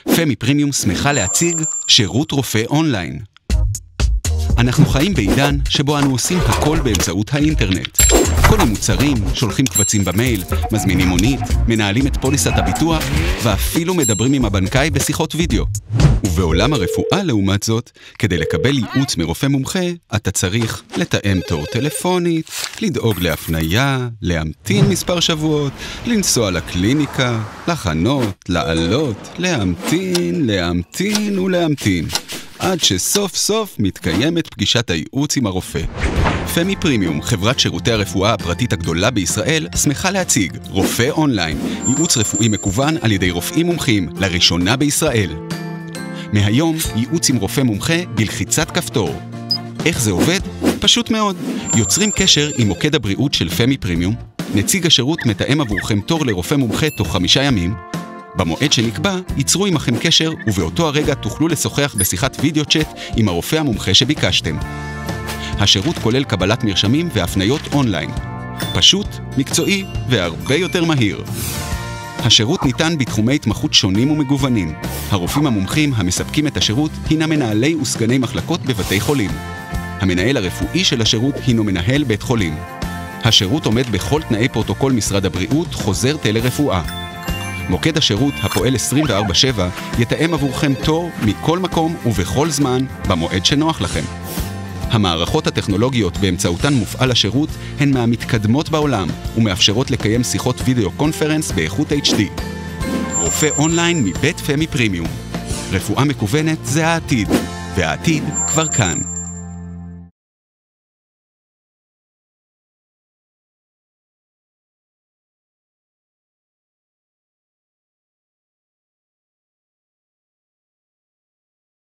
פמי פרימיום שמחה להציג שירות רופא אונליין. אנחנו חיים בעידן שבו אנו עושים הכל באמצעות האינטרנט. קונים מוצרים, שולחים קבצים במייל, מזמינים מונית, מנהלים את פוליסת הביטוח, ואפילו מדברים עם הבנקאי בשיחות וידאו. ובעולם הרפואה, לעומת זאת, כדי לקבל ייעוץ מרופא מומחה, אתה צריך לתאם תור טלפונית, לדאוג להפניה, להמתין מספר שבועות, לנסוע לקליניקה, לחנות, לעלות, להמתין ולהמתין. עד שסוף סוף מתקיימת פגישת הייעוץ עם הרופא. פמי פרימיום, חברת שירותי הרפואה הפרטית הגדולה בישראל, שמחה להציג רופא אונליין, ייעוץ רפואי מקוון על ידי רופאים מומחים, לראשונה בישראל. מהיום, ייעוץ עם רופא מומחה בלחיצת כפתור. איך זה עובד? פשוט מאוד. יוצרים קשר עם מוקד הבריאות של פמי פרימיום, נציג השירות מתאם עבורכם תור לרופא מומחה תוך 5 ימים, במועד שנקבע, ייצרו עמכם קשר ובאותו הרגע תוכלו לשוחח בשיחת וידאו צ'אט עם הרופא המומחה שביקשתם. השירות כולל קבלת מרשמים והפניות אונליין. פשוט, מקצועי והרבה יותר מהיר. השירות ניתן בתחומי התמחות שונים ומגוונים. הרופאים המומחים המספקים את השירות הינם מנהלי וסגני מחלקות בבתי חולים. המנהל הרפואי של השירות הינו מנהל בית חולים. השירות עומד בכל תנאי פרוטוקול משרד הבריאות, חוזר טלרפואה. מוקד השירות הפועל 24/7 יתאם עבורכם תור מכל מקום ובכל זמן במועד שנוח לכם. המערכות הטכנולוגיות באמצעותן מופעל השירות הן מהמתקדמות בעולם ומאפשרות לקיים שיחות וידאו קונפרנס באיכות HD. רופא אונליין מבית פמי פרימיום. רפואה מקוונת זה העתיד, והעתיד כבר כאן.